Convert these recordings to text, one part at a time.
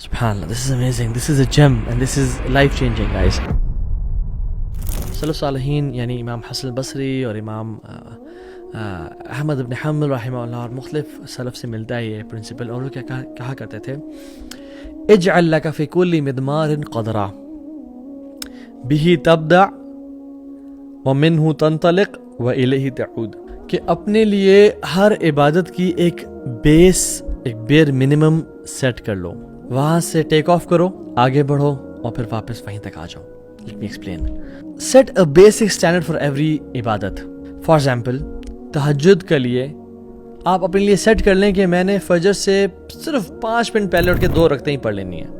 SubhanAllah, this is amazing. This is a gem and this is life changing, guys. سلف صالحین یعنی امام حسن البصری اور امام احمد بن حنبل رحمہ اللہ اور مختلف سلف سے ملتا ہے یہ پرنسپل. اور وہ کیا کہا کرتے تھے, اجعل لك في كل مدمار قدرا به تبدع ومنه تنطلق وإلیہ تعود, کہ اپنے لیے ہر عبادت کی ایک بیر منیمم سیٹ کر لو, وہاں سے ٹیک آف کرو, آگے بڑھو اور پھر واپس وہیں تک آ جاؤ. Let me explain. Set a basic standard for every عبادت. For example, تہجد کے لیے آپ اپنے لیے سیٹ کر لیں کہ میں نے فجر سے صرف 5 منٹ پہلے اٹھ کے 2 رکعتیں ہی پڑھ لینی ہیں.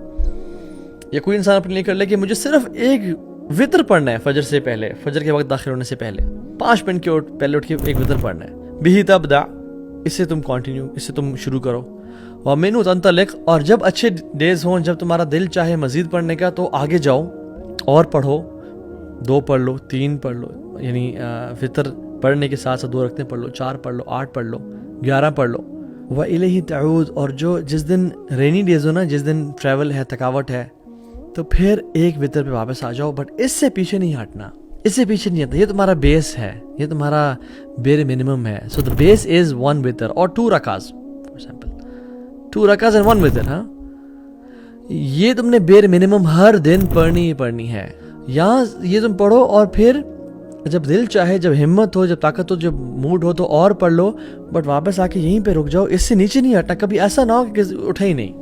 یا کوئی انسان اپنے لیے کر لے کہ مجھے صرف ایک وطر پڑھنا ہے فجر سے پہلے, فجر کے وقت داخل ہونے سے پہلے 5 منٹ کے پہلے اٹھ کے ایک وطر پڑھنا ہے. بِهِ تَبْدَعْ, اس سے تم کنٹینیو, اس سے تم شروع کرو. وَمِنْهُ تَنْطَلِقْ, اور جب اچھے ڈیز ہوں, جب تمہارا دل چاہے مزید پڑھنے کا تو آگے جاؤ اور پڑھو, 2 پڑھ لو, 3 پڑھ لو, یعنی فطر پڑھنے کے ساتھ ساتھ 2 رکعتیں پڑھ لو, 4 پڑھ لو, 8 پڑھ لو, 11 پڑھ لو. وَإِلَيْهِ تَعُودُ, اور جو جس دن رینی ڈیز ہو نا, جس دن ٹریول ہے, تھکاوٹ ہے, تو پھر ایک وطر پہ واپس آ جاؤ, بٹ اس سے پیچھے نہیں ہٹنا, اس سے پیچھے نہیں ہٹنا. یہ تمہارا بیس ہے, یہ تمہارا بیر منیمم ہے. سو the base is 1 وطر اور 2 رکعات, فار ایگزامپل 2 رکعات and 1 وطر. ہاں, یہ تم نے بیر منیمم ہر دن پڑھنی ہی پڑھنی ہے. یہاں یہ تم پڑھو اور پھر جب دل چاہے, جب ہمت ہو, جب طاقت ہو, جب موڈ ہو تو اور پڑھ لو, بٹ واپس آ کے یہیں پہ رک جاؤ, اس سے نیچے نہیں ہٹنا. کبھی ایسا نہ ہو کہ اٹھے ہی نہیں.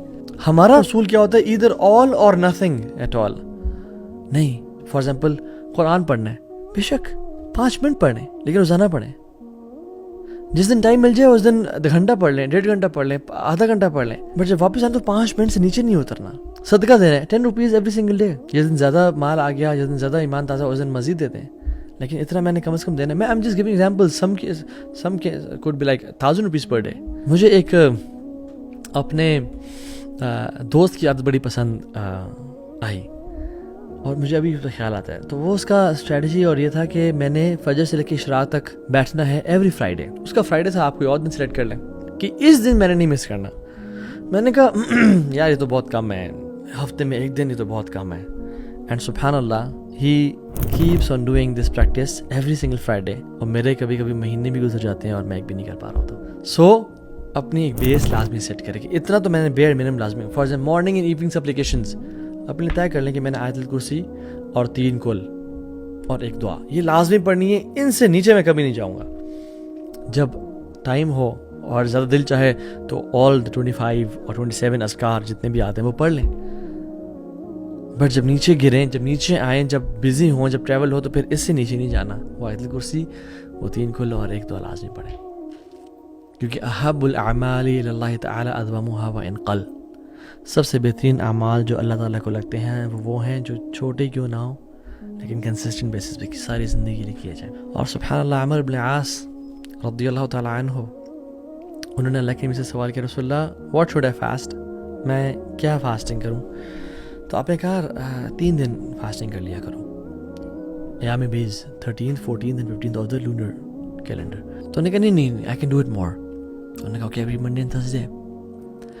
ہمارا اصول کیا ہوتا ہے, either all or nothing at all. نہیں, فار ایگزامپل قرآن پڑھنا ہے, بے شک 5 منٹ پڑھیں, لیکن روزانہ پڑھیں. جس دن ٹائم مل جائے اس دن 1 گھنٹہ پڑھ لیں, 1.5 گھنٹہ پڑھ لیں, آدھا گھنٹہ پڑھ لیں, بٹ جب واپس آئیں تو 5 منٹ سے نیچے نہیں اترنا. صدقہ دینا ہے 10 روپیز ایوری سنگل ڈے. جس دن زیادہ مال آ گیا, جس دن زیادہ ایمان تازہ, اس دن مزید دیتے ہیں, لیکن اتنا میں نے کم از کم دینا ہے. میں I'm just giving examples, some could be like 1000 rupees per day. مجھے ایک اپنے دوست کی عادت بڑی پسند آئی اور مجھے ابھی خیال آتا ہے. تو وہ اس کا اسٹریٹجی اور یہ تھا کہ میں نے فجر سے لے کے اشراق تک بیٹھنا ہے ایوری فرائیڈے. اس کا فرائیڈے تھا, آپ کوئی اور دن سلیکٹ کر لیں کہ اس دن میں نے نہیں مس کرنا. میں نے کہا یار یہ تو بہت کم ہے, ہفتے میں 1 دن, یہ تو بہت کم ہے. اینڈ سبحان اللہ, he keeps on doing this practice every single Friday. اور میرے کبھی کبھی مہینے بھی گزر جاتے ہیں اور میں ایک بھی نہیں کر پا رہا ہوتا. سو اپنی ایک بیس لازمی سیٹ کرے کہ اتنا تو میں نے بیر منیمم لازمی. For example morning and evenings applications اپنے طے کر لیں کہ میں نے آیت الکرسی اور 3 کل اور 1 دعا یہ لازمی پڑھنی ہے, ان سے نیچے میں کبھی نہیں جاؤں گا. جب ٹائم ہو اور زیادہ دل چاہے تو all the 25 اور 27 اذکار جتنے بھی آتے ہیں وہ پڑھ لیں, بٹ جب نیچے گریں, جب نیچے آئیں, جب بزی ہوں, جب ٹریول ہو, تو پھر اس سے نیچے نہیں جانا. وہ آیت الکرسی, وہ 3 کل اور 1 دعا لازمی پڑھیں, کیونکہ احب الاعمال الی اللہ تعالی ادومها وان قل. سب سے بہترین اعمال جو اللہ تعالیٰ کو لگتے ہیں وہ ہیں جو چھوٹے کیوں نہ ہوں لیکن کنسسٹنٹ بیسس پہ ساری زندگی لیے کیے جائیں. اور سبحان اللہ, عمر بن عاص رضی اللہ تعالیٰ عنہ, انہوں نے اللہ کے نبی سے سوال کیا, رسول اللہ واٹ شوڈ آئی فاسٹ, میں کیا فاسٹنگ کروں؟ تو آپ نے کہا 3 دن فاسٹنگ کر لیا کرو, ایام بیز 13th 14th and 15th of the lunar calendar. تو انہوں نے کہا نہیں I can do it more. انہوں نے کہا okay every Monday and Thursday.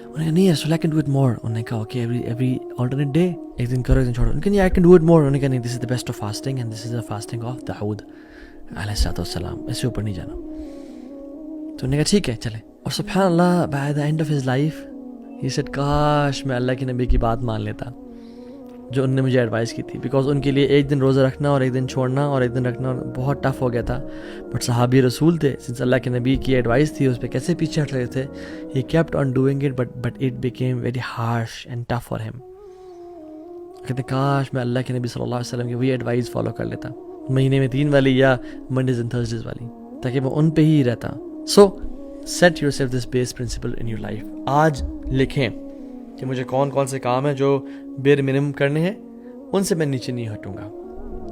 انہوں نے کہا نہیں رسول I can do it more. انہوں نے کہا اوکے ایوری آلٹرنیٹ ڈے, ایک دن کرو ایک دن چھوڑو. انہوں نے کہا نہیں I can do it more. انہوں نے کہا نہیں this is the best of fasting and this is the fasting of داؤد علیہ الصلوۃ والسلام, اس سے اوپر نہیں جانا. تو انہوں نے کہا ٹھیک ہے چلے. اور سبحان اللہ, by the end of his life he said کاش میں اللہ کے نبی کی بات مان لیتا جو ان نے مجھے ایڈوائز کی تھی, بیکاز ان کے لیے 1 دن روزہ رکھنا اور 1 دن چھوڑنا اور 1 دن رکھنا بہت ٹف ہو گیا تھا. بٹ صحابی رسول تھے, سنس اللہ کے نبی کی ایڈوائس تھی, اس پہ کیسے پیچھے ہٹ رہے تھے. He kept on doing it but it became very harsh and tough for ہم. کہتے کاش میں اللہ کے نبی صلی اللہ علیہ وسلم کی وہی ایڈوائز فالو کر لیتا, مہینے میں 3 والی یا منڈیز اینڈ تھرسڈیز والی, تاکہ میں ان پہ ہی رہتا. So set yourself this base principle in your life. آج لکھیں کہ مجھے کون سے کام ہیں جو بیر منیمم کرنے ہیں, ان سے میں نیچے نہیں ہٹوں گا,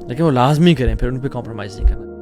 لیکن وہ لازمی کریں, پھر ان پہ کمپرومائز نہیں کرنا.